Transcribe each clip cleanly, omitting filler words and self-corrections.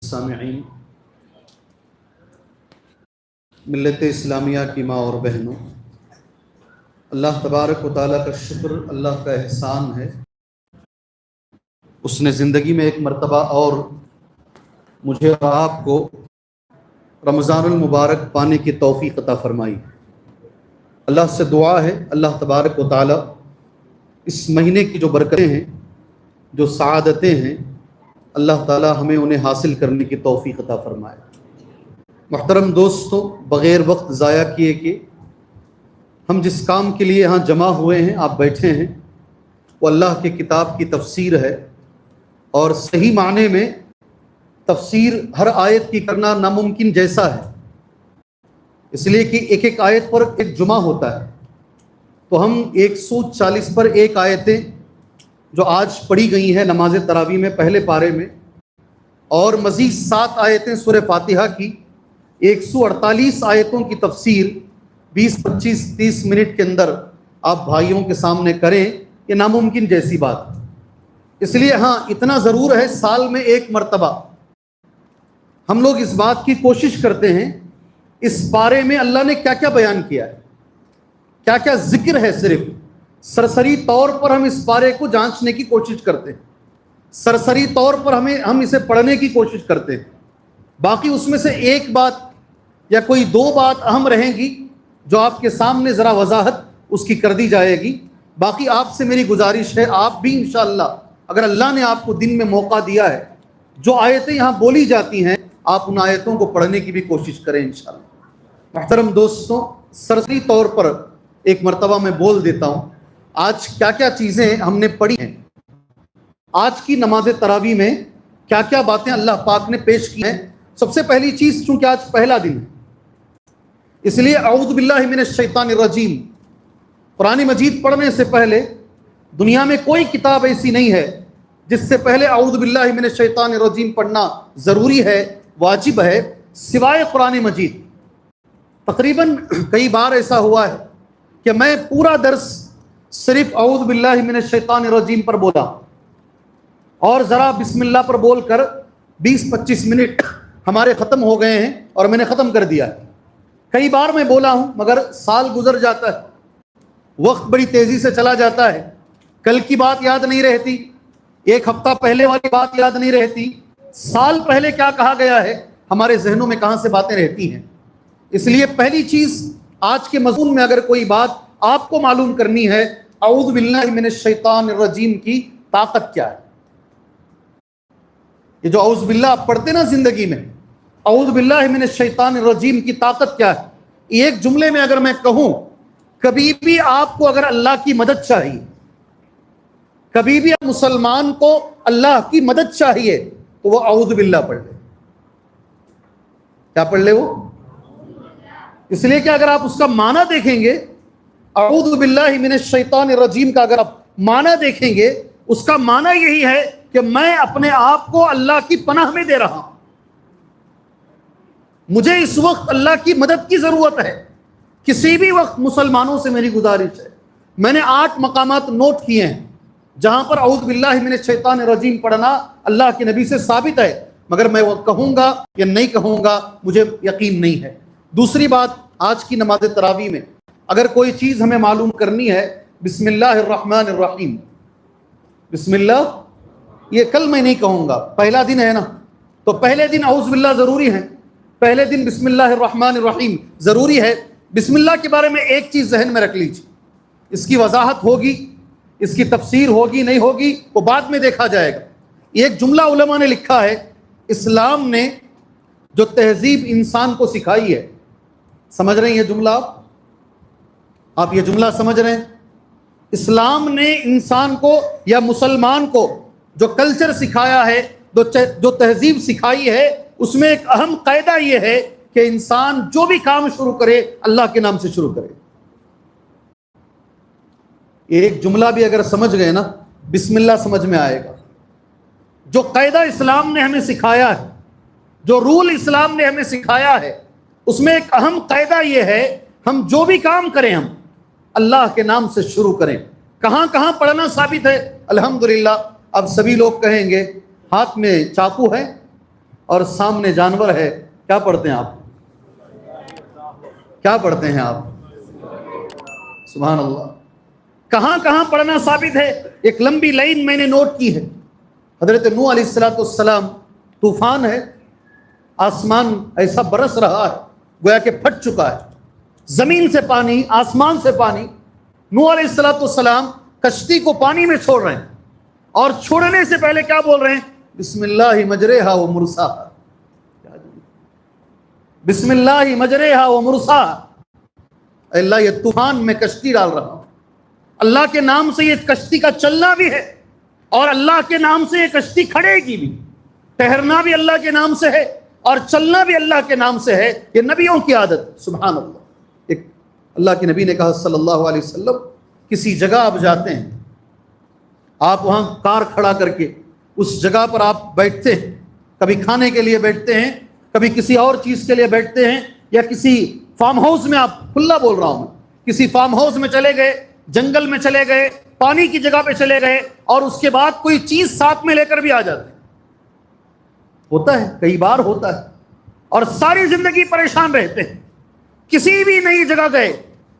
سامعین، ملت اسلامیہ کی ماں اور بہنوں، اللہ تبارک و تعالیٰ کا شکر، اللہ کا احسان ہے۔ اس نے زندگی میں ایک مرتبہ اور مجھے اور آپ کو رمضان المبارک پانے کی توفیق عطا فرمائی۔ اللہ سے دعا ہے اللہ تبارک و تعالیٰ اس مہینے کی جو برکتیں ہیں، جو سعادتیں ہیں، اللہ تعالیٰ ہمیں انہیں حاصل کرنے کی توفیق عطا فرمائے۔ محترم دوستوں، بغیر وقت ضائع کیے کہ ہم جس کام کے لیے یہاں جمع ہوئے ہیں، آپ بیٹھے ہیں، وہ اللہ کے کتاب کی تفسیر ہے، اور صحیح معنی میں تفسیر ہر آیت کی کرنا ناممکن جیسا ہے، اس لیے کہ ایک ایک آیت پر ایک جمعہ ہوتا ہے، تو ہم 140 پر ایک آیتیں جو آج پڑھی گئی ہیں نماز تراویح میں پہلے پارے میں، اور مزید 7 آیتیں سورہ فاتحہ کی، 148 آیتوں کی تفسیر 20 25 30 منٹ کے اندر آپ بھائیوں کے سامنے کریں، یہ ناممکن جیسی بات ہے۔ اس لیے ہاں اتنا ضرور ہے، سال میں ایک مرتبہ ہم لوگ اس بات کی کوشش کرتے ہیں اس پارے میں اللہ نے کیا کیا بیان کیا ہے، کیا کیا ذکر ہے، صرف سرسری طور پر ہم اس پارے کو جانچنے کی کوشش کرتے ہیں، سرسری طور پر ہم اسے پڑھنے کی کوشش کرتے ہیں۔ باقی اس میں سے ایک بات یا کوئی 2 بات اہم رہیں گی جو آپ کے سامنے ذرا وضاحت اس کی کر دی جائے گی۔ باقی آپ سے میری گزارش ہے، آپ بھی انشاءاللہ اگر اللہ نے آپ کو دن میں موقع دیا ہے، جو آیتیں یہاں بولی جاتی ہیں آپ ان آیتوں کو پڑھنے کی بھی کوشش کریں انشاءاللہ۔ محترم دوستوں، سرسری طور پر ایک مرتبہ میں بول دیتا ہوں آج کیا کیا چیزیں ہم نے پڑھی ہیں، آج کی نماز تراویح میں کیا کیا باتیں اللہ پاک نے پیش کی ہیں۔ سب سے پہلی چیز، چونکہ آج پہلا دن ہے، اس لیے اعوذ باللہ من الشیطان الرجیم، قرآن مجید پڑھنے سے پہلے دنیا میں کوئی کتاب ایسی نہیں ہے جس سے پہلے اعوذ باللہ من الشیطان الرجیم پڑھنا ضروری ہے، واجب ہے، سوائے قرآن مجید۔ تقریباً کئی بار ایسا ہوا ہے کہ میں پورا درس صرف اعوذ باللہ من الشیطان الرجیم پر بولا، اور ذرا بسم اللہ پر بول کر 20-25 منٹ ہمارے ختم ہو گئے ہیں اور میں نے ختم کر دیا۔ کئی بار میں بولا ہوں، مگر سال گزر جاتا ہے، وقت بڑی تیزی سے چلا جاتا ہے، کل کی بات یاد نہیں رہتی، ایک ہفتہ پہلے والی بات یاد نہیں رہتی، سال پہلے کیا کہا گیا ہے ہمارے ذہنوں میں کہاں سے باتیں رہتی ہیں۔ اس لیے پہلی چیز آج کے مضمون میں اگر کوئی بات آپ کو معلوم کرنی ہے، اعوذ باللہ من الشیطان الرجیم کی طاقت کیا ہے۔ یہ جو اعوذ باللہ آپ پڑھتے نا زندگی میں، اعوذ باللہ من الشیطان الرجیم کی طاقت کیا ہے، ایک جملے میں اگر میں کہوں، کبھی بھی آپ کو اگر اللہ کی مدد چاہیے، کبھی بھی مسلمان کو اللہ کی مدد چاہیے، تو وہ اعوذ باللہ پڑھ لے۔ کیا پڑھ لے وہ؟ اس لیے کہ اگر آپ اس کا معنی دیکھیں گے، اعوذ باللہ من الشیطان الرجیم کا اگر آپ معنی دیکھیں گے، اس کا معنی یہی ہے کہ میں اپنے آپ کو اللہ کی پناہ میں دے رہا ہوں، مجھے اس وقت اللہ کی مدد کی ضرورت ہے۔ کسی بھی وقت مسلمانوں سے میری گزارش ہے، میں نے 8 مقامات نوٹ کیے ہیں جہاں پر اعوذ باللہ من الشیطان الرجیم پڑھنا اللہ کے نبی سے ثابت ہے، مگر میں وہ کہوں گا یا نہیں کہوں گا مجھے یقین نہیں ہے۔ دوسری بات، آج کی نماز تراویح میں اگر کوئی چیز ہمیں معلوم کرنی ہے، بسم اللہ الرحمن الرحیم، بسم اللہ، یہ کل میں نہیں کہوں گا، پہلا دن ہے نا، تو پہلے دن اعوذ باللہ ضروری ہے، پہلے دن بسم اللہ الرحمن الرحیم ضروری ہے۔ بسم اللہ کے بارے میں ایک چیز ذہن میں رکھ لیجیے، اس کی وضاحت ہوگی، اس کی تفسیر ہوگی نہیں ہوگی وہ بعد میں دیکھا جائے گا۔ ایک جملہ علماء نے لکھا ہے، اسلام نے جو تہذیب انسان کو سکھائی ہے، سمجھ رہے ہیں یہ جملہ؟ آپ یہ جملہ سمجھ رہے ہیں؟ اسلام نے انسان کو یا مسلمان کو جو کلچر سکھایا ہے، جو تہذیب سکھائی ہے، اس میں ایک اہم قاعدہ یہ ہے کہ انسان جو بھی کام شروع کرے اللہ کے نام سے شروع کرے۔ ایک جملہ بھی اگر سمجھ گئے نا، بسم اللہ سمجھ میں آئے گا۔ جو قاعدہ اسلام نے ہمیں سکھایا ہے، جو رول اسلام نے ہمیں سکھایا ہے، اس میں ایک اہم قاعدہ یہ ہے، ہم جو بھی کام کریں ہم اللہ کے نام سے شروع کریں۔ کہاں کہاں پڑھنا ثابت ہے؟ الحمدللہ اب سبھی لوگ کہیں گے ہاتھ میں چاقو ہے اور سامنے جانور ہے، کیا پڑھتے ہیں آپ؟ کیا پڑھتے ہیں آپ؟ سبحان اللہ. کہاں کہاں پڑھنا ثابت ہے؟ ایک لمبی لائن میں نے نوٹ کی ہے. حضرت نوح علیہ السلام، طوفان ہے، آسمان ایسا برس رہا ہے گویا کہ پھٹ چکا ہے، زمین سے پانی، آسمان سے پانی. نوح علیہ السلام کشتی کو پانی میں چھوڑ رہے ہیں، اور چھوڑنے سے پہلے کیا بول رہے ہیں؟ بسم اللہ مجریہا و مرساہا. بسم اللہ مجریہا و مرساہا. اللہ یہ طوفان میں کشتی ڈال رہا ہوں، اللہ کے نام سے یہ کشتی کا چلنا بھی ہے، اور اللہ کے نام سے یہ کشتی کھڑے گی بھی. ٹہرنا بھی اللہ کے نام سے ہے اور چلنا بھی اللہ کے نام سے ہے. یہ نبیوں کی عادت. سبحان اللہ. ایک اللہ کے نبی نے کہا صلی اللہ علیہ وسلم، کسی جگہ آپ جاتے ہیں، آپ وہاں کار کھڑا کر کے اس جگہ پر آپ بیٹھتے ہیں، کبھی کھانے کے لیے بیٹھتے ہیں، کبھی کسی اور چیز کے لیے بیٹھتے ہیں، یا کسی فارم ہاؤس میں، آپ کھلا بول رہا ہوں، کسی فارم ہاؤس میں چلے گئے، جنگل میں چلے گئے، پانی کی جگہ پہ چلے گئے، اور اس کے بعد کوئی چیز ساتھ میں لے کر بھی آ جاتے ہیں. ہوتا ہے، کئی بار ہوتا ہے، اور ساری زندگی پریشان رہتے ہیں. کسی بھی نئی جگہ گئے،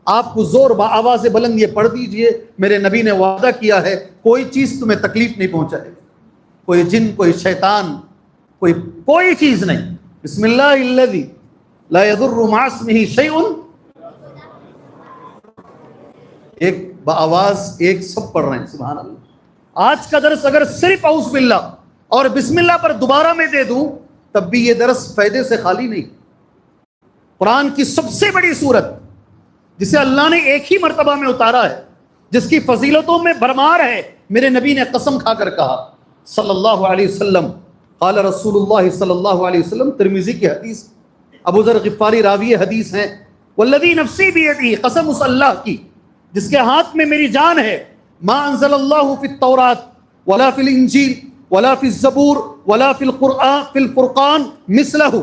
آپ کو زور آواز بلند یہ پڑھ دیجئے، میرے نبی نے وعدہ کیا ہے کوئی چیز تمہیں تکلیف نہیں پہنچائے گی، کوئی جن، کوئی شیطان، کوئی چیز نہیں. بسم اللہ الذی لا یضر مع اسمہ شیء. ایک بآواز، ایک سب پڑھ رہے ہیں. سبحان اللہ. آج کا درس اگر صرف اعوذ باللہ اور بسم اللہ پر دوبارہ میں دے دوں تب بھی یہ درس فائدے سے خالی نہیں. قرآن کی سب سے بڑی سورت جسے اللہ نے ایک ہی مرتبہ میں اتارا ہے، جس کی فضیلتوں میں بھرمار ہے، میرے نبی نے قسم کھا کر کہا صلی اللہ علیہ وسلم، قال رسول اللہ صلی اللہ علیہ وسلم. ترمذی کی حدیث، ابو ذر غفاری راوی حدیث ہیں. والذی نفسی بیدہ، قسم اس اللہ کی جس کے ہاتھ میں میری جان ہے، ما انزل اللہ فی التوراۃ ولا فی الانجیل ولا فی الزبور ولا فی القرآن فی الفرقان مثلہ.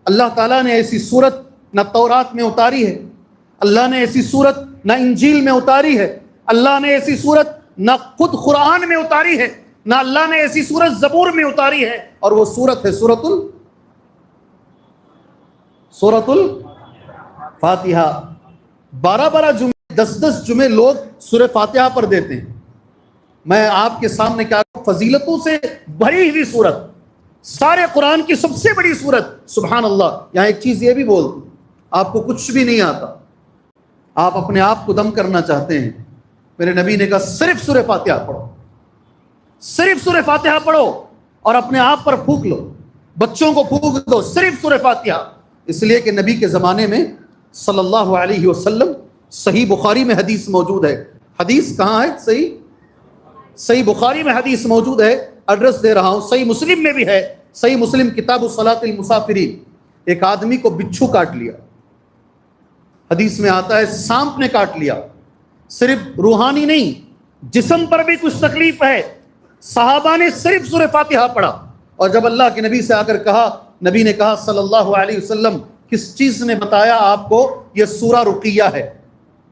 اللہ تعالیٰ نے ایسی صورت نہ تورات میں اتاری ہے، اللہ نے ایسی صورت نہ انجیل میں اتاری ہے، اللہ نے ایسی صورت نہ خود قرآن میں اتاری ہے، نہ اللہ نے ایسی صورت زبور میں اتاری ہے. اور وہ صورت ہے سورۃ الفاتحہ. 12 جمعے، 10 جمعے لوگ سورہ فاتحہ پر دیتے ہیں. میں آپ کے سامنے کیا فضیلتوں سے بھری ہوئی صورت، سارے قرآن کی سب سے بڑی صورت. سبحان اللہ. یہاں ایک چیز یہ بھی بول دوں، آپ کو کچھ بھی نہیں آتا، آپ اپنے آپ کو دم کرنا چاہتے ہیں، میرے نبی نے کہا صرف سورہ فاتحہ پڑھو، صرف سورہ فاتحہ پڑھو، اور اپنے آپ پر پھونک لو، بچوں کو پھونک دو، صرف سورہ فاتحہ. اس لیے کہ نبی کے زمانے میں صلی اللہ علیہ وسلم، صحیح بخاری میں حدیث موجود ہے. حدیث کہاں ہے؟ صحیح بخاری میں حدیث موجود ہے. ایڈریس دے رہا ہوں. صحیح مسلم میں بھی ہے. صحیح مسلم کتاب الصلاۃ المسافرین. ایک آدمی کو بچھو کاٹ لیا، حدیث میں آتا ہے سانپ نے کاٹ لیا. صرف روحانی نہیں، جسم پر بھی کچھ تکلیف ہے. صحابہ نے صرف سورہ فاتحہ پڑھا، اور جب اللہ کے نبی سے آ کر کہا، نبی نے کہا صلی اللہ علیہ وسلم، کس چیز نے بتایا آپ کو؟ یہ سورہ رقیہ ہے.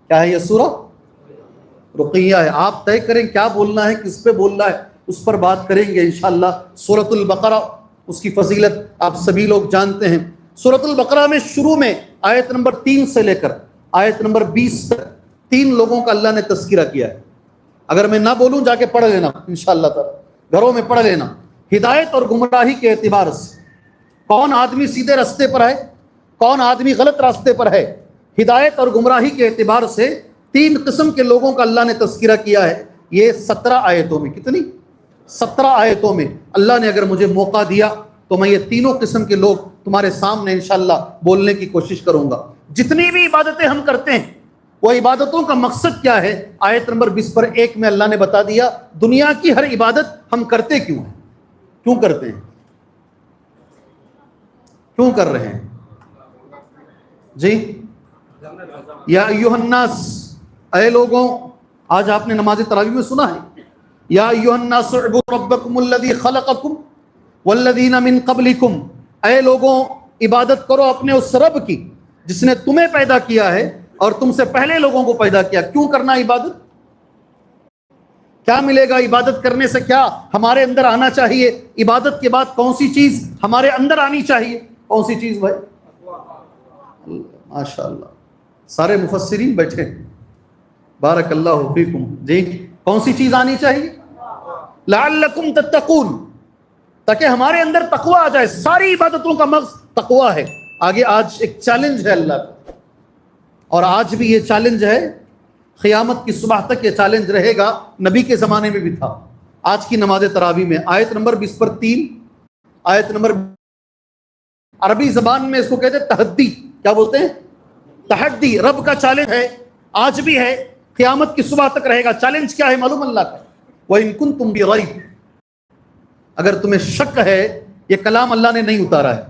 کیا ہے یہ سورہ؟ رقیہ ہے. آپ طے کریں کیا بولنا ہے، کس پہ بولنا ہے، اس پر بات کریں گے انشاءاللہ. سورۃ البقرہ، اس کی فضیلت آپ سبھی لوگ جانتے ہیں. سورۃ البقرہ میں شروع میں آیت نمبر 3 سے لے کر آیت نمبر 20 تک 3 لوگوں کا اللہ نے تذکرہ کیا ہے. اگر میں نہ بولوں جا کے پڑھ لینا انشاءاللہ تعالی، گھروں میں پڑھ لینا. ہدایت اور گمراہی کے اعتبار سے کون آدمی سیدھے راستے پر ہے، کون آدمی غلط راستے پر ہے، ہدایت اور گمراہی کے اعتبار سے 3 قسم کے لوگوں کا اللہ نے تذکرہ کیا ہے. یہ 17 آیتوں میں، کتنی؟ 17 آیتوں میں. اللہ نے اگر مجھے موقع دیا تو میں یہ تینوں قسم کے لوگ تمہارے سامنے انشاءاللہ بولنے کی کوشش کروں گا. جتنی بھی عبادتیں ہم کرتے ہیں، وہ عبادتوں کا مقصد کیا ہے؟ آیت نمبر 20 پر 1 میں اللہ نے بتا دیا. دنیا کی ہر عبادت ہم کرتے کیوں ہیں؟ کیوں کرتے ہیں؟ کیوں کر رہے ہیں؟ جی، یا ایھا الناس، اے لوگوں. آج آپ نے نماز تراویح میں سنا ہے، یا ایھا الناس اعبدوا ربکم الذی خلقکم والذین من قبلکم. اے لوگوں، عبادت کرو اپنے اس رب کی جس نے تمہیں پیدا کیا ہے اور تم سے پہلے لوگوں کو پیدا کیا. کیوں کرنا عبادت؟ کیا ملے گا عبادت کرنے سے؟ کیا ہمارے اندر آنا چاہیے؟ عبادت کے بعد کون سی چیز ہمارے اندر آنی چاہیے؟ کون سی چیز بھائی؟ ماشاء اللہ، سارے مفسرین بیٹھے، بارک اللہ فیکم۔ جی، کون سی چیز آنی چاہیے؟ لعلکم تتقون، تاکہ ہمارے اندر تقوی آ جائے۔ ساری عبادتوں کا مغز تقوی ہے۔ آگے آج ایک چیلنج ہے اللہ کا، اور آج بھی یہ چیلنج ہے، قیامت کی صبح تک یہ چیلنج رہے گا، نبی کے زمانے میں بھی تھا۔ آج کی نماز تراویح میں آیت نمبر 20 پر 3، آیت نمبر، عربی زبان میں اس کو کہتے ہیں تحدی۔ کیا بولتے ہیں؟ تحدی، رب کا چیلنج ہے، آج بھی ہے، قیامت کی صبح تک رہے گا۔ چیلنج کیا ہے معلوم اللہ کا؟ وَإِن كُنتُم بِرَيْبٍ، اگر تمہیں شک ہے، یہ کلام اللہ نے نہیں اتارا ہے،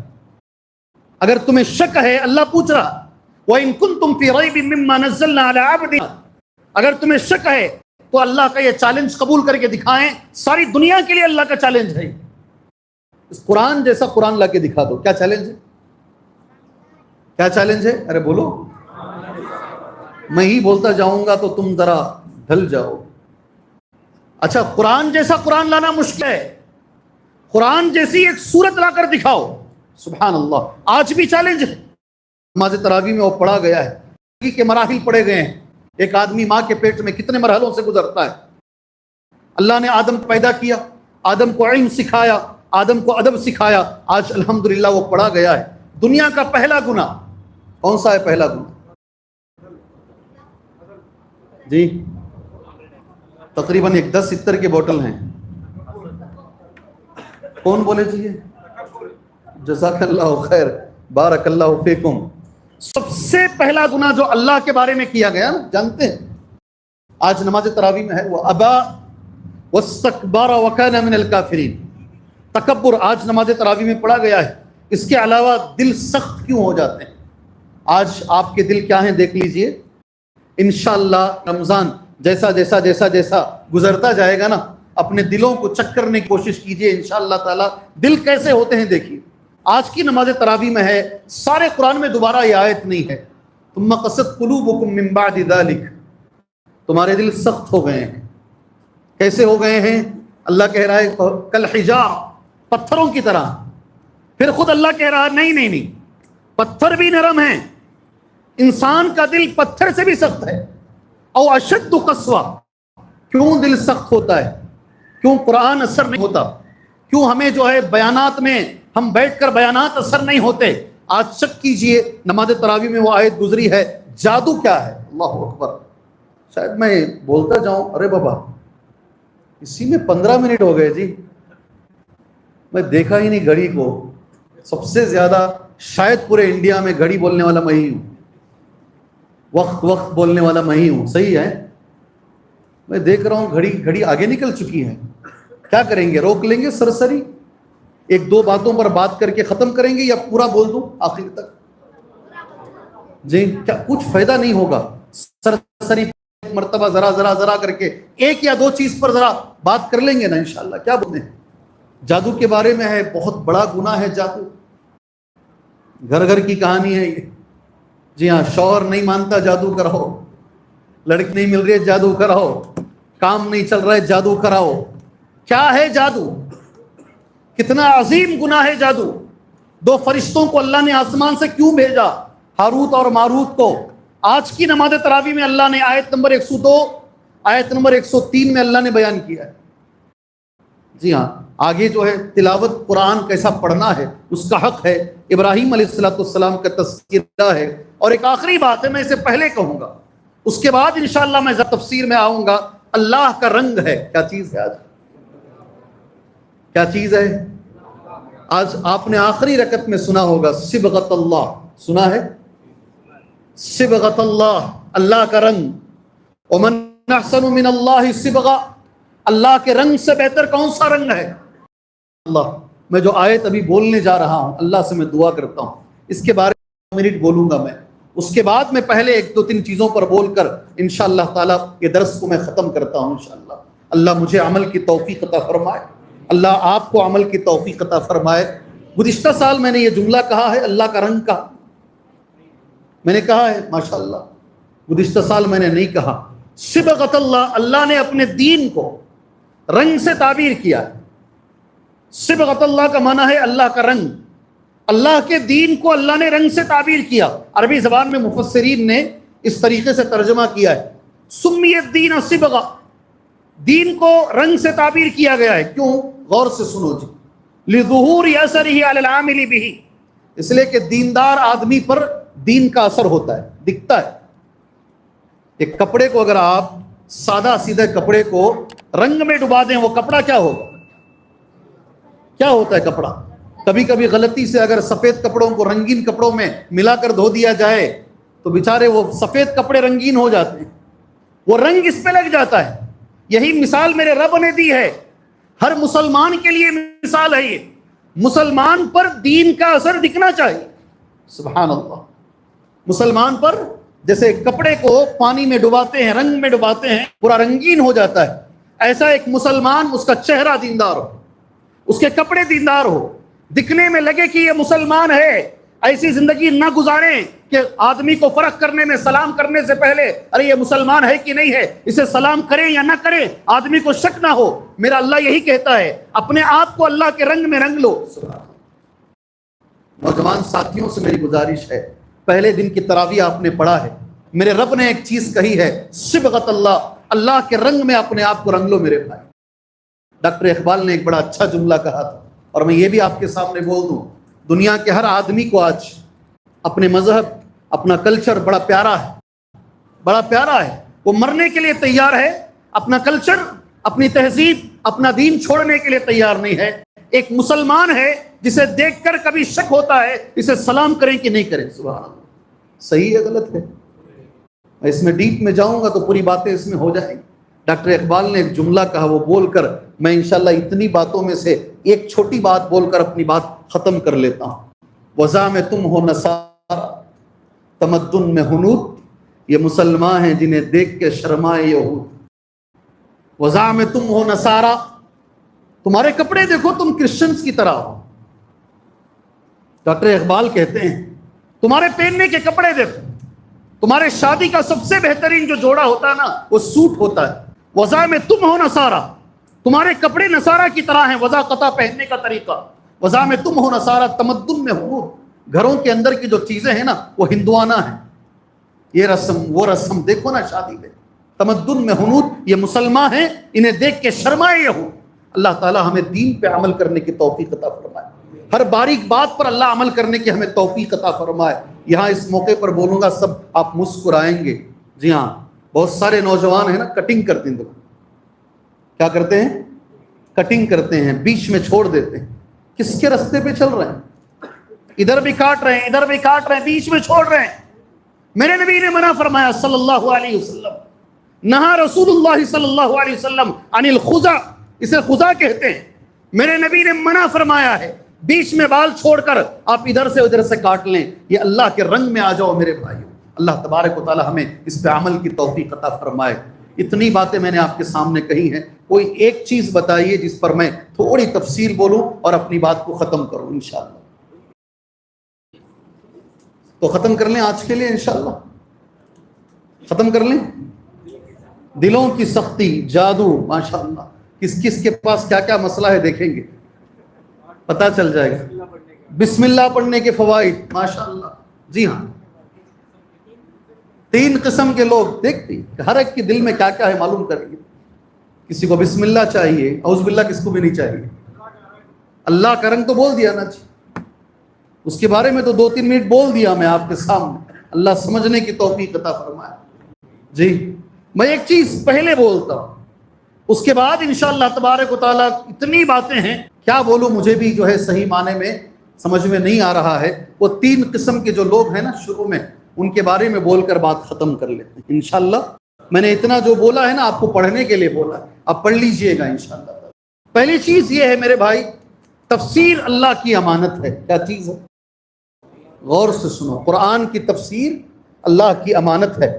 اگر تمہیں شک ہے، اللہ پوچھ رہا وَإِن كُنتُم فِي رَيْبٍ مِّمَّا نَزَّلْنَا عَلَىٰ عَبْدِنَا، اگر تمہیں شک ہے تو اللہ کا یہ چیلنج قبول کر کے دکھائیں۔ ساری دنیا کے لیے اللہ کا چیلنج ہے، اس قرآن جیسا قرآن لا کے دکھا دو۔ کیا چیلنج ہے؟ کیا چیلنج ہے؟ ارے بولو، میں ہی بولتا جاؤں گا تو تم ذرا ڈھل جاؤ۔ اچھا، قرآن جیسا قرآن لانا مشکل ہے، قرآن جیسی ایک سورت لا کر دکھاؤ۔ سبحان اللہ، آج بھی چیلنج ہے۔ نماز تراویح میں وہ پڑھا گیا ہے، زندگی کے مراحل پڑھے گئے ہیں۔ ایک آدمی ماں کے پیٹ میں کتنے مرحلوں سے گزرتا ہے۔ اللہ نے آدم پیدا کیا، آدم کو علم سکھایا، آدم کو ادب سکھایا، آج الحمدللہ وہ پڑھا گیا ہے۔ دنیا کا پہلا گناہ کون سا ہے؟ پہلا گناہ جی، تقریباً ایک 10 عطر کے بوٹل ہیں، کون بولے چاہیے؟ جزاک اللہ خیر، بارک اللہ فیکم۔ سب سے پہلا گناہ جو اللہ کے بارے میں کیا گیا نا، جانتے ہیں؟ آج نماز تراویح میں ہے، وہ ابا واستکبر وکان من الکافرین، تکبر آج نماز تراویح میں پڑھا گیا ہے۔ اس کے علاوہ دل سخت کیوں ہو جاتے ہیں؟ آج آپ کے دل کیا ہیں دیکھ لیجئے۔ انشاءاللہ رمضان جیسا جیسا جیسا جیسا گزرتا جائے گا نا، اپنے دلوں کو چیک کرنے کی کوشش کیجئے، انشاءاللہ تعالی دل کیسے ہوتے ہیں دیکھیے۔ آج کی نماز تراویح میں ہے، سارے قرآن میں دوبارہ یہ آیت نہیں ہے، ثم قست قلوبکم من بعد ذلک، تمہارے دل سخت ہو گئے ہیں۔ کیسے ہو گئے ہیں؟ اللہ کہہ رہا ہے کالحجار، پتھروں کی طرح۔ پھر خود اللہ کہہ رہا ہے نہیں نہیں نہیں، پتھر بھی نرم ہیں، انسان کا دل پتھر سے بھی سخت ہے۔ او اشد قسوہ، کیوں دل سخت ہوتا ہے؟ کیوں قرآن اثر نہیں ہوتا؟ کیوں ہمیں جو ہے بیانات میں ہم بیٹھ کر بیانات اثر نہیں ہوتے؟ آج چیک کیجئے، نماز تراویح میں وہ آیت گزری ہے، جادو کیا ہے؟ اللہ اکبر۔ شاید میں بولتا جاؤں، ارے بابا اسی میں 15 منٹ ہو گئے جی، میں دیکھا ہی نہیں گھڑی کو۔ سب سے زیادہ شاید پورے انڈیا میں گھڑی بولنے والا میں ہی ہوں، وقت وقت بولنے والا میں ہی ہوں، صحیح ہے؟ میں دیکھ رہا ہوں گھڑی آگے نکل چکی ہے۔ کیا کریں گے؟ روک لیں گے سرسری، ایک دو باتوں پر بات کر کے ختم کریں گے، یا پورا بول دوں آخر تک؟ جی، کیا کچھ فائدہ نہیں ہوگا؟ سرسری مرتبہ ذرا ذرا ذرا کر کے ایک یا دو چیز پر ذرا بات کر لیں گے نا انشاءاللہ۔ کیا بولتے ہیں؟ جادو کے بارے میں ہے، بہت بڑا گناہ ہے جادو، گھر گھر کی کہانی ہے یہ۔ جی ہاں، شوہر نہیں مانتا جادو کراؤ، لڑکی نہیں مل رہی ہے جادو کراؤ، کام نہیں چل رہا ہے جادو کراؤ۔ کیا ہے جادو؟ کتنا عظیم گناہ ہے جادو۔ دو فرشتوں کو اللہ نے آسمان سے کیوں بھیجا؟ ہاروت اور ماروت کو۔ آج کی نماز تراویح میں اللہ نے آیت نمبر 102، آیت نمبر 103 میں اللہ نے بیان کیا ہے۔ جی ہاں، آگے جو ہے تلاوت قرآن کیسا پڑھنا ہے اس کا حق ہے، ابراہیم علیہ السلام کا تذکرہ ہے۔ اور ایک آخری بات ہے، میں اسے پہلے کہوں گا، اس کے بعد انشاءاللہ میں تفسیر میں آؤں گا۔ اللہ کا رنگ ہے، کیا چیز ہے؟ آج کیا چیز ہے؟ آج آپ نے آخری رکعت میں سنا ہوگا صبغۃ اللہ، سنا ہے؟ صبغۃ اللہ، اللہ کا رنگ۔ ومن احسن من اللہ صبغہ، اللہ کے رنگ سے بہتر کون سا رنگ ہے؟ اللہ، میں جو آیت ابھی بولنے جا رہا ہوں، اللہ سے میں دعا کرتا ہوں اس کے بارے میں منٹ بولوں گا میں، اس کے بعد میں پہلے ایک دو تین چیزوں پر بول کر انشاءاللہ تعالی یہ درس کو میں ختم کرتا ہوں انشاءاللہ۔ اللہ مجھے عمل کی توفیق عطا فرمائے، اللہ آپ کو عمل کی توفیق عطا فرمائے۔ گزشتہ سال میں نے یہ جملہ کہا ہے، اللہ کا رنگ کا میں نے کہا ہے ماشاءاللہ، گزشتہ سال میں نے نہیں کہا۔ صبغۃ اللہ، اللہ نے اپنے دین کو، رنگ سے تعبیر کیا ہے۔ صبغۃ اللہ کا معنی ہے اللہ کا رنگ، اللہ کے دین کو اللہ نے رنگ سے تعبیر کیا۔ عربی زبان میں مفسرین نے اس طریقے سے ترجمہ کیا ہے، سمیت دین صبغہ، دین کو رنگ سے تعبیر کیا گیا ہے۔ کیوں؟ غور سے سنو جی، لظہور اثرہ علی العامل بہ، اس لیے کہ دیندار آدمی پر دین کا اثر ہوتا ہے، دکھتا ہے۔ ایک کپڑے کو اگر آپ سادہ سیدھے کپڑے کو رنگ میں ڈبا دیں، وہ کپڑا کیا ہوگا؟ کیا ہوتا ہے کپڑا؟ کبھی کبھی غلطی سے اگر سفید کپڑوں کو رنگین کپڑوں میں ملا کر دھو دیا جائے تو بیچارے وہ سفید کپڑے رنگین ہو جاتے ہیں، وہ رنگ اس پہ لگ جاتا ہے۔ یہی مثال میرے رب نے دی ہے، ہر مسلمان کے لیے مثال ہے یہ۔ مسلمان پر دین کا اثر دکھنا چاہیے، سبحان اللہ۔ مسلمان پر جیسے کپڑے کو پانی میں ڈباتے ہیں، رنگ میں ڈباتے ہیں، پورا رنگین ہو جاتا ہے، ایسا ایک مسلمان، اس کا چہرہ دیندار ہو، اس کے کپڑے دیندار ہو، دکھنے میں لگے کہ یہ مسلمان ہے۔ ایسی زندگی نہ گزاریں کہ آدمی کو فرق کرنے میں سلام کرنے سے پہلے ارے یہ مسلمان ہے کہ نہیں ہے، اسے سلام کریں یا نہ کریں، آدمی کو شک نہ ہو۔ میرا اللہ یہی کہتا ہے، اپنے آپ کو اللہ کے رنگ میں رنگ لو۔ نوجوان ساتھیوں سے میری گزارش ہے، پہلے دن کی تراویح آپ نے پڑھا ہے، میرے رب نے ایک چیز کہی ہے، صبغۃ اللہ، اللہ کے رنگ میں اپنے آپ کو رنگ لو میرے بھائی۔ ڈاکٹر اقبال نے ایک بڑا اچھا جملہ کہا تھا، اور میں یہ بھی آپ کے سامنے بول دوں، دنیا کے ہر آدمی کو آج اپنے مذہب، اپنا کلچر بڑا پیارا ہے، بڑا پیارا ہے، وہ مرنے کے لیے تیار ہے، اپنا کلچر، اپنی تہذیب، اپنا دین چھوڑنے کے لیے تیار نہیں ہے۔ ایک مسلمان ہے جسے دیکھ کر کبھی شک ہوتا ہے، اسے سلام کریں کہ نہیں کریں۔ سبحان اللہ، صحیح ہے غلط ہے؟ میں اس میں ڈیپ میں جاؤں گا تو پوری باتیں اس میں ہو جائیں گی۔ ڈاکٹر اقبال نے ایک جملہ کہا، وہ بول کر میں انشاءاللہ اتنی باتوں میں سے ایک چھوٹی بات بول کر اپنی بات ختم کر لیتا ہوں۔ وضع میں تم ہو نصارہ، تمدن میں ہنود، یہ مسلمان ہیں جنہیں دیکھ کے شرمائے یہود۔ وضع میں تم ہو نصارہ، تمہارے کپڑے دیکھو تم کرسچنز کی طرح ہو۔ ڈاکٹر اقبال کہتے ہیں تمہارے پہننے کے کپڑے دیکھو، تمہارے شادی کا سب سے بہترین جو جوڑا ہوتا ہے نا، وہ سوٹ ہوتا ہے۔ وضع میں تم ہو نصارہ، تمہارے کپڑے نصارہ کی طرح ہیں، وضع قطع پہننے کا طریقہ۔ وضع میں تم ہو نصارہ، تمدن میں ہنود، گھروں کے اندر کی جو چیزیں ہیں نا وہ ہندوانہ ہیں، یہ رسم وہ رسم دیکھو نا شادی میں۔ تمدن میں ہنود، یہ مسلمان ہیں، انہیں دیکھ کے شرمائے یہود۔ اللہ تعالی ہمیں دین پہ عمل کرنے کی توفیق عطا فرمائے، ہر باریک بات پر اللہ عمل کرنے کی ہمیں توفیق عطا فرمائے۔ یہاں اس موقع پر بولوں گا، سب آپ مسکرائیں گے۔ جی ہاں، بہت سارے نوجوان ہیں نا، کٹنگ کرتے ہیں، کیا کرتے ہیں؟ کٹنگ کرتے ہیں، بیچ میں چھوڑ دیتے ہیں۔ کس کے رستے پہ چل رہے ہیں؟ ادھر بھی کاٹ رہے ہیں، ادھر بھی کاٹ رہے ہیں، بیچ میں چھوڑ رہے ہیں۔ میرے نبی نے منع فرمایا صلی اللہ علیہ وسلم، نہا رسول اللہ صلی اللہ علیہ وسلم عن الخزع، اسے خزع کہتے ہیں۔ میرے نبی نے منع فرمایا ہے بیچ میں بال چھوڑ کر آپ ادھر سے ادھر سے کاٹ لیں، یہ اللہ کے رنگ میں آ جاؤ میرے بھائیو۔ اللہ تبارک و تعالی ہمیں اس پہ عمل کی توفیق عطا فرمائے۔ اتنی باتیں میں نے آپ کے سامنے کہی ہیں، کوئی ایک چیز بتائیے جس پر میں تھوڑی تفصیل بولوں اور اپنی بات کو ختم کروں انشاءاللہ۔ تو ختم کر لیں آج کے لیے انشاءاللہ، ختم کر لیں۔ دلوں کی سختی، جادو، ماشاءاللہ کس کس کے پاس کیا کیا مسئلہ ہے دیکھیں گے، پتہ چل جائے گا۔ بسم اللہ پڑھنے کے فوائد، ماشاءاللہ۔ جی ہاں، 3 قسم کے لوگ دیکھتے ہیں، ہر ایک کے دل میں کیا کیا ہے معلوم کریں گے۔ کسی کو بسم اللہ چاہیے، اعوذ باللہ کس کو بھی نہیں چاہیے۔ اللہ کا رنگ تو بول دیا نا جی، اس کے بارے میں تو 2-3 منٹ بول دیا میں آپ کے سامنے، اللہ سمجھنے کی توفیق عطا فرمائے۔ جی میں ایک چیز پہلے بولتا ہوں، اس کے بعد انشاءاللہ تبارک و تعالیٰ اتنی باتیں ہیں، کیا بولوں مجھے بھی جو ہے صحیح معنی میں سمجھ میں نہیں آ رہا ہے۔ وہ 3 قسم کے جو لوگ ہیں نا شروع میں، ان کے بارے میں بول کر بات ختم کر لیتے ہیں انشاءاللہ۔ میں نے اتنا جو بولا ہے نا آپ کو پڑھنے کے لیے بولا ہے، آپ پڑھ لیجئے گا انشاءاللہ۔ پہلی چیز یہ ہے میرے بھائی، تفسیر اللہ کی امانت ہے۔ کیا چیز ہے؟ غور سے سنو، قرآن کی تفسیر اللہ کی امانت ہے۔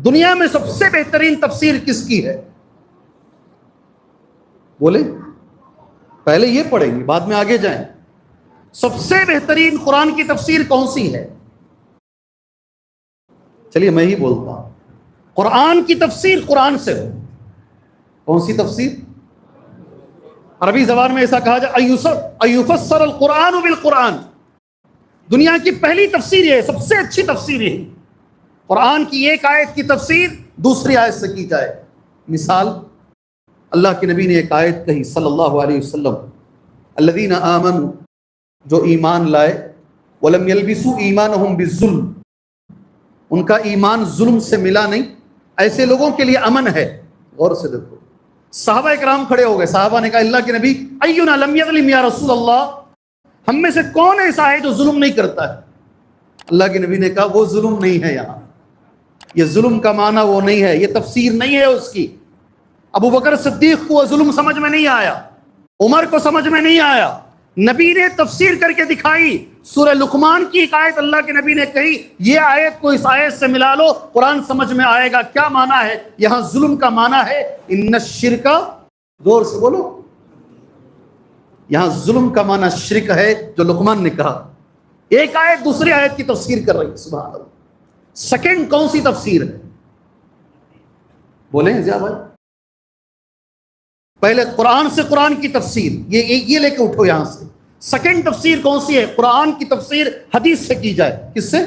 دنیا میں سب سے بہترین تفسیر کس کی ہے؟ بولیں، پہلے یہ پڑھیں گے بعد میں آگے جائیں۔ سب سے بہترین قرآن کی تفسیر کون سی ہے؟ چلیے میں ہی بولتا ہوں، قرآن کی تفسیر قرآن سے ہو۔ کون سی تفسیر؟ عربی زبان میں ایسا کہا جائے ایفسر القرآن بالقرآن، دنیا کی پہلی تفسیر یہ ہے، سب سے اچھی تفسیر یہ ہے، قرآن کی ایک آیت کی تفسیر دوسری آیت سے کی جائے۔ مثال، اللہ کے نبی نے ایک آیت کہی صلی اللہ علیہ وسلم، الذین آمنوا، جو ایمان لائے، ولم یلبسوا ایمانہم بالظلم، ان کا ایمان ظلم سے ملا نہیں، ایسے لوگوں کے لیے امن ہے۔ غور سے دیکھو، صحابہ اکرام کھڑے ہو گئے، صحابہ نے کہا اللہ کے نبی اینا لم یظلم یا رسول اللہ، ہم میں سے کون ایسا ہے جو ظلم نہیں کرتا ہے؟ اللہ کے نبی نے کہا وہ ظلم نہیں ہے، یہاں یہ ظلم کا معنی وہ نہیں ہے، یہ تفسیر نہیں ہے اس کی۔ ابو بکر صدیق کو وہ ظلم سمجھ میں نہیں آیا، عمر کو سمجھ میں نہیں آیا، نبی نے تفسیر کر کے دکھائی۔ سورہ لقمان کی ایک آیت اللہ کے نبی نے کہی، یہ آیت کو اس آیت سے ملا لو، قرآن سمجھ میں آئے گا۔ کیا معنی ہے؟ یہاں ظلم کا معنی ہے ان الشرک، زور سے بولو، یہاں ظلم کا معنی شرک ہے جو لقمان نے کہا۔ ایک آیت دوسری آیت کی تفسیر کر رہی ہے، سبحان اللہ۔ سیکنڈ کون سی تفسیر ہے؟ بولیں ضیاء بھائی، پہلے قرآن سے قرآن کی تفسیر، یہ لے کے اٹھو یہاں سے۔ سیکنڈ تفسیر کون سی ہے؟ قرآن کی تفسیر حدیث سے کی جائے۔ کس سے؟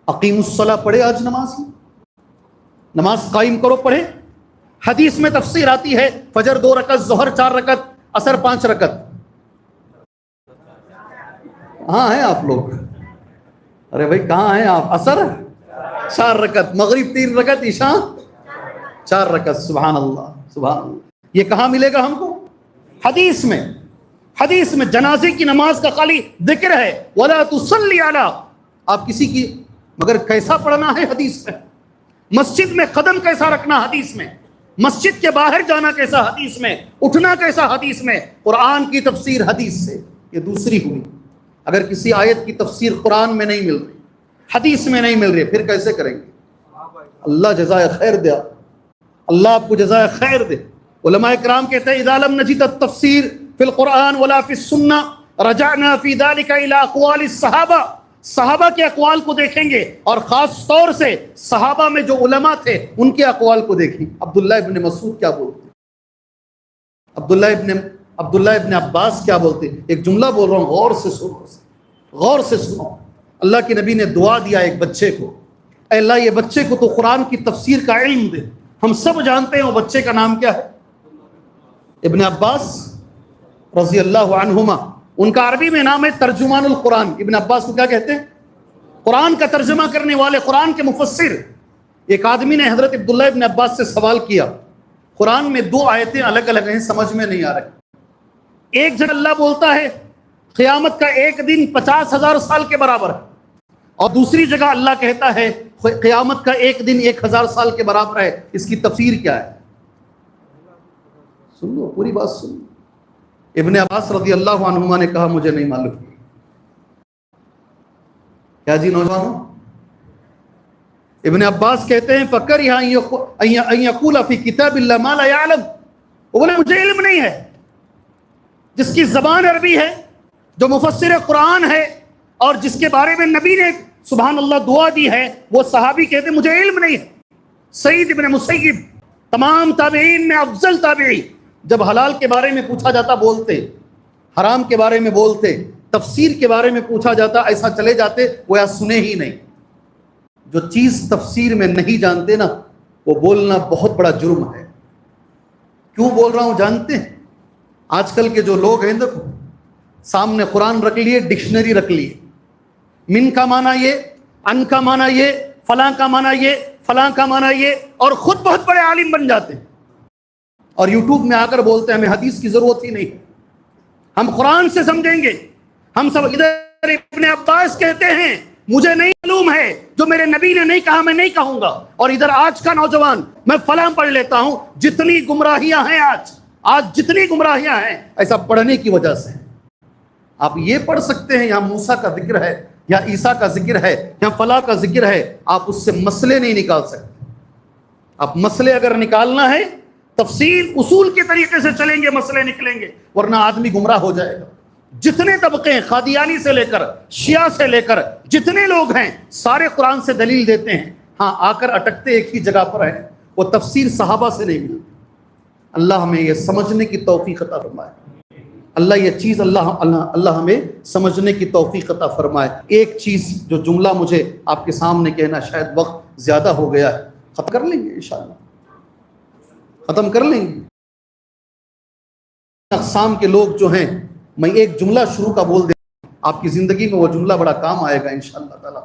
اقیم الصلاۃ پڑھے، آج نماز کی نماز قائم کرو، پڑھے۔ حدیث میں تفسیر آتی ہے فجر 2 رکعت، ظہر 4 رکعت، عصر 5 رکعت۔ کہاں ہیں آپ لوگ؟ ارے بھائی کہاں ہیں آپ؟ عصر 4 رکعت، مغرب 3 رکعت، عشاء 4 رکعت۔ سبحان اللہ سبحان اللہ۔ یہ کہاں ملے گا ہم کو؟ حدیث میں۔ حدیث میں جنازے کی نماز کا خالی ذکر ہے، وَلَا تُصَلِّ عَلَىٰ، آپ کسی کی، مگر کیسا پڑھنا ہے حدیث میں، مسجد میں قدم کیسا رکھنا حدیث میں، مسجد کے باہر جانا کیسا حدیث میں، اٹھنا کیسا حدیث میں۔ قرآن کی تفسیر حدیث سے، یہ دوسری ہوئی۔ اگر کسی آیت کی تفسیر قرآن میں نہیں مل رہی، حدیث میں نہیں مل رہی، پھر کیسے کریں گے؟ اللہ جزائے خیر دے، اللہ آپ کو جزائے خیر دے۔ علماء کرام کہتے ہیں اذا لم نجد التفسیر فی القرآن ولا فی السنہ رجعنا فی ذلک الی اقوال الصحابہ، صحابہ کے اقوال کو دیکھیں گے، اور خاص طور سے صحابہ میں جو علماء تھے ان کے اقوال کو دیکھیں۔ عبداللہ ابن مسعود کیا بولتے ہیں، عبداللہ ابن عباس کیا بولتے ہیں؟ ایک جملہ بول رہا ہوں، غور سے سنو، غور سے سنو۔ اللہ کے نبی نے دعا دیا ایک بچے کو، اے اللہ یہ بچے کو تو قرآن کی تفسیر کا علم دے۔ ہم سب جانتے ہیں وہ بچے کا نام کیا ہے؟ ابن عباس رضی اللہ عنہما، ان کا عربی میں نام ہے ترجمان القرآن۔ ابن عباس کو کیا کہتے ہیں؟ قرآن کا ترجمہ کرنے والے، قرآن کے مفسر۔ ایک آدمی نے حضرت عبداللہ ابن عباس سے سوال کیا، قرآن میں 2 آیتیں الگ الگ ہیں، سمجھ میں نہیں آ رہی۔ ایک جگہ اللہ بولتا ہے قیامت کا ایک دن 50,000 سال کے برابر ہے، اور دوسری جگہ اللہ کہتا ہے قیامت کا ایک دن 1,000 سال کے برابر ہے۔ اس کی تفسیر کیا ہے؟ سن لو، پوری بات سن لو۔ ابن عباس رضی اللہ عنہما نے کہا مجھے نہیں معلوم۔ کیا جی نوجوانوں؟ ابن عباس کہتے ہیں فَكَرِهَ أَن يَقُولَ فِي كِتَابِ اللَّهِ مَا لَا يَعْلَمُ، وہ بولے مجھے علم نہیں ہے۔ جس کی زبان عربی ہے، جو مفسر قرآن ہے، اور جس کے بارے میں نبی نے سبحان اللہ دعا دی ہے، وہ صحابی کہتے ہیں مجھے علم نہیں ہے۔ سعید ابن مسیب تمام تابعین میں افضل تابعی، جب حلال کے بارے میں پوچھا جاتا بولتے، حرام کے بارے میں بولتے، تفسیر کے بارے میں پوچھا جاتا ایسا چلے جاتے، وہ یا سنے ہی نہیں۔ جو چیز تفسیر میں نہیں جانتے نا، وہ بولنا بہت بڑا جرم ہے۔ کیوں بول رہا ہوں جانتے ہیں؟ آج کل کے جو لوگ ہیں، دیکھو سامنے قرآن رکھ لیے، ڈکشنری رکھ لیے، من کا معنی یہ، ان کا معنی یہ، فلاں کا معنی یہ، فلاں کا معنی یہ، اور خود بہت بڑے عالم بن جاتے ہیں، اور یوٹیوب میں آ کر بولتے ہیں ہمیں حدیث کی ضرورت ہی نہیں، ہم قرآن سے سمجھیں گے۔ ہم سب ادھر ابن عباس کہتے ہیں مجھے نہیں معلوم ہے، جو میرے نبی نے نہیں کہا میں نہیں کہوں گا، اور ادھر آج کا نوجوان میں فلاں پڑھ لیتا ہوں۔ جتنی گمراہیاں ہیں آج جتنی گمراہیاں ہیں، ایسا پڑھنے کی وجہ سے۔ آپ یہ پڑھ سکتے ہیں یہاں موسیٰ کا ذکر ہے، یا عیسیٰ کا ذکر ہے، یا فلاں کا ذکر ہے، آپ اس سے مسئلے نہیں نکال سکتے۔ آپ مسئلے اگر نکالنا ہے، تفصیل اصول کے طریقے سے چلیں گے، مسئلے نکلیں گے، ورنہ آدمی گمراہ ہو جائے گا۔ جتنے طبقے ہیں، قادیانی سے لے کر شیعہ سے لے کر جتنے لوگ ہیں، سارے قرآن سے دلیل دیتے ہیں، ہاں آ کر اٹکتے ایک ہی جگہ پر ہیں، وہ تفسیر صحابہ سے نہیں ملتی۔ اللہ ہمیں یہ سمجھنے کی توفیق عطا فرمائے. اللہ یہ چیز اللہ ہمیں سمجھنے کی توفیق عطا فرمائے. ایک چیز جو جملہ مجھے آپ کے سامنے کہنا، شاید وقت زیادہ ہو گیا ہے، ختم کر لیں گے انشاءاللہ، ختم کر لیں گے. اقسام کے لوگ جو ہیں، میں ایک جملہ شروع کا بول دیں، آپ کی زندگی میں وہ جملہ بڑا کام آئے گا انشاءاللہ تعالی.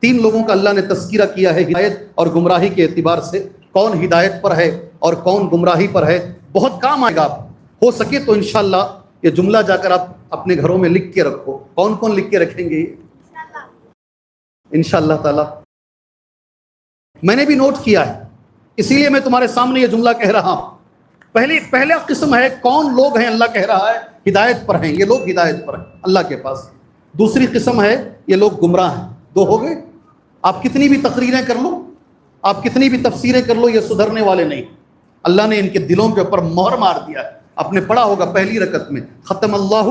3 لوگوں کا اللہ نے تذکرہ کیا ہے ہدایت اور گمراہی کے اعتبار سے. کون ہدایت پر ہے اور کون گمراہی پر ہے، بہت کام آئے گا. آپ ہو سکے تو انشاءاللہ یہ جملہ جا کر آپ اپنے گھروں میں لکھ کے رکھو. کون کون لکھ کے رکھیں گے انشاءاللہ تعالی؟ میں نے بھی نوٹ کیا ہے، اسی لیے میں تمہارے سامنے یہ جملہ کہہ رہا ہوں. پہلا قسم ہے کون لوگ ہیں، اللہ کہہ رہا ہے ہدایت پر ہیں، یہ لوگ ہدایت پر ہیں اللہ کے پاس. دوسری قسم ہے یہ لوگ گمراہ ہیں. 2 ہو گئے. آپ کتنی بھی تقریریں کر لو، آپ کتنی بھی تفسیریں کر لو، یہ سدھرنے والے نہیں. اللہ نے ان کے دلوں کے اوپر مہر مار دیا ہے. آپ نے پڑھا ہوگا پہلی رکعت میں، ختم اللہ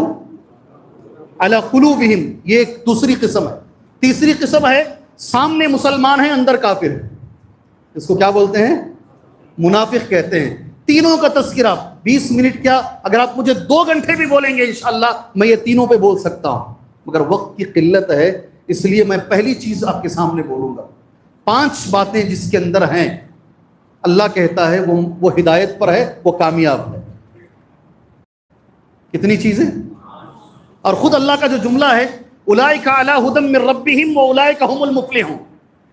علی قلوبہم، یہ ایک دوسری قسم ہے. تیسری قسم ہے سامنے مسلمان ہیں اندر کافر ہے، اس کو کیا بولتے ہیں؟ منافق کہتے ہیں. تینوں کا تذکرہ 20 منٹ کیا، اگر آپ مجھے 2 گھنٹے بھی بولیں گے انشاءاللہ میں یہ تینوں پہ بول سکتا ہوں، مگر وقت کی قلت ہے، اس لیے میں پہلی چیز آپ کے سامنے بولوں گا. 5 باتیں جس کے اندر ہیں، اللہ کہتا ہے وہ ہدایت پر ہے، وہ کامیاب ہے. کتنی چیزیں؟ اور خود اللہ کا جو جملہ ہے، اولئک علی ھدی من ربہم واولئک ھم المفلحون،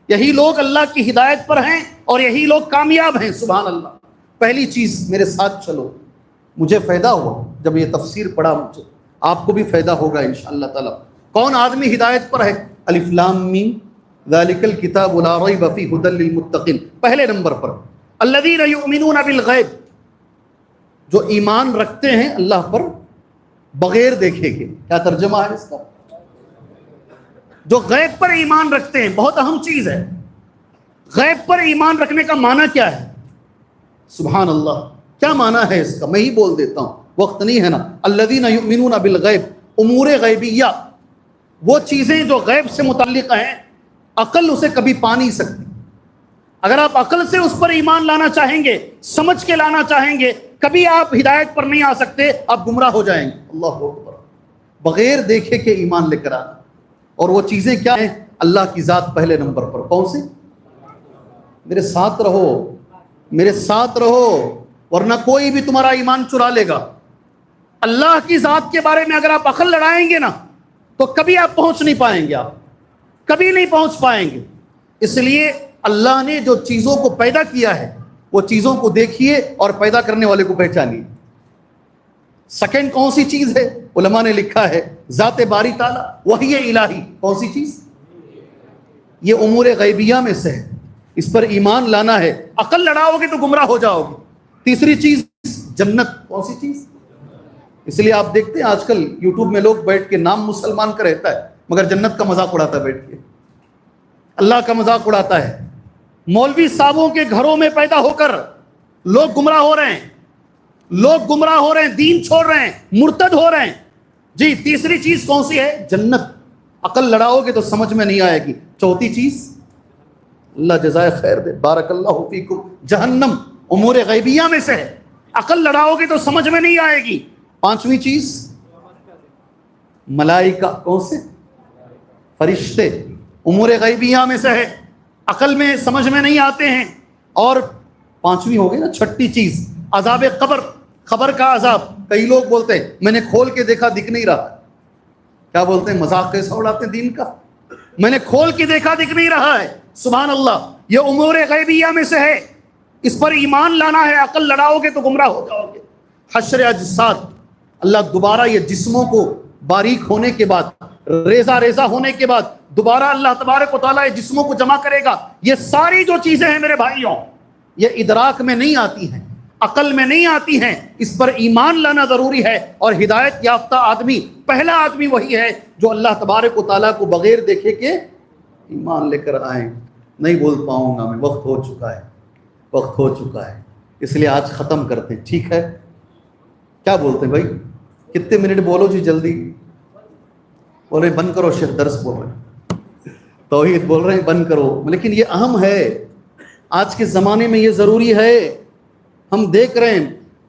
یہی لوگ اللہ کی ہدایت پر ہیں اور یہی لوگ کامیاب ہیں. سبحان اللہ. پہلی چیز میرے ساتھ چلو، مجھے فائدہ ہوا جب یہ تفسیر پڑھا، مجھے آپ کو بھی فائدہ ہوگا انشاءاللہ تعالی. کون آدمی ہدایت پر ہے؟ الف لام میم ذالک الکتاب لا ریب فیہ ھدی للمتقین. پہلے نمبر پر الذین یؤمنون بالغیب، جو ایمان رکھتے ہیں اللہ پر بغیر دیکھے کے. کیا ترجمہ ہے اس کا؟ جو غیب پر ایمان رکھتے ہیں. بہت اہم چیز ہے. غیب پر ایمان رکھنے کا معنی کیا ہے؟ سبحان اللہ. کیا معنی ہے اس کا؟ میں ہی بول دیتا ہوں، وقت نہیں ہے نا. الذین یؤمنون بالغیب، امور غیبیہ، وہ چیزیں جو غیب سے متعلق ہیں، عقل اسے کبھی پا نہیں سکتی. اگر آپ عقل سے اس پر ایمان لانا چاہیں گے، سمجھ کے لانا چاہیں گے، کبھی آپ ہدایت پر نہیں آ سکتے، آپ گمراہ ہو جائیں گے. اللہ اکبر. بغیر دیکھے کے ایمان لے کر آنا. اور وہ چیزیں کیا ہیں؟ اللہ کی ذات پہلے نمبر پر. کون سے؟ میرے ساتھ رہو، میرے ساتھ رہو، ورنہ کوئی بھی تمہارا ایمان چرا لے گا. اللہ کی ذات کے بارے میں اگر آپ عقل لڑائیں گے نا، تو کبھی آپ پہنچ نہیں پائیں گے، آپ کبھی نہیں پہنچ پائیں گے. اس لیے اللہ نے جو چیزوں کو پیدا کیا ہے، وہ چیزوں کو دیکھیے اور پیدا کرنے والے کو پہچانیے. سیکنڈ کون سی چیز ہے؟ علماء نے لکھا ہے ذات باری تعالیٰ، وحی الہی. کون سی چیز؟ یہ امور غیبیہ میں سے ہے، اس پر ایمان لانا ہے. عقل لڑاؤ گے تو گمراہ ہو جاؤ گے. تیسری چیز جنت. کون سی چیز؟ اس لیے آپ دیکھتے ہیں آج کل یوٹیوب میں لوگ بیٹھ کے نام مسلمان کا رہتا ہے مگر جنت کا مذاق اڑاتا ہے، بیٹھ کے اللہ کا مذاق اڑاتا ہے. مولوی صاحبوں کے گھروں میں پیدا ہو کر لوگ گمراہ ہو رہے ہیں، لوگ گمراہ ہو رہے ہیں، دین چھوڑ رہے ہیں، مرتد ہو رہے ہیں. جی تیسری چیز کون سی ہے؟ جنت. عقل لڑاؤ گے تو سمجھ میں نہیں آئے گی. چوتھی چیز، اللہ جزائے خیر دے، بارک اللہ فیکم، جہنم امور غیبیہ میں سے ہے. عقل لڑاؤ گے تو سمجھ میں نہیں آئے گی. پانچویں چیز ملائکہ. کون سے؟ فرشتے. امور غیبیہ میں سے ہے، عقل میں سمجھ میں نہیں آتے ہیں. اور پانچویں ہو گئی نا، چھٹی چیز عذاب قبر. قبر کا عذاب. کئی لوگ بولتے ہیں میں نے کھول کے دیکھا، دکھ نہیں رہا. کیا بولتے ہیں؟ مذاق کیسا اڑاتے ہیں دین کا. میں نے کھول کے دیکھا، دکھ نہیں رہا ہے. سبحان اللہ. یہ امور غیبیہ میں سے ہے، اس پر ایمان لانا ہے. عقل لڑاؤ گے تو گمراہ ہو جاؤ گے. حشر اجساد، اللہ دوبارہ یہ جسموں کو باریک ہونے کے بعد، ریزہ ریزہ ہونے کے بعد دوبارہ اللہ تبارک و تعالیٰ یہ جسموں کو جمع کرے گا. یہ ساری جو چیزیں ہیں میرے بھائیوں، یہ ادراک میں نہیں آتی ہیں، عقل میں نہیں آتی ہیں. اس پر ایمان لانا ضروری ہے. اور ہدایت یافتہ آدمی، پہلا آدمی وہی ہے جو اللہ تبارک و تعالیٰ کو بغیر دیکھے کے ایمان لے کر آئیں. نہیں بول پاؤں گا میں، وقت ہو چکا ہے، وقت ہو چکا ہے. اس لیے آج ختم کرتے ہیں، ٹھیک ہے؟ کیا بولتے ہیں بھائی؟ کتنے منٹ بولو جی جلدی. بول رہے بند کرو، شیخ درس بول رہے ہیں، توحید بول رہے ہیں بند کرو. لیکن یہ اہم ہے، آج کے زمانے میں یہ ضروری ہے. ہم دیکھ رہے ہیں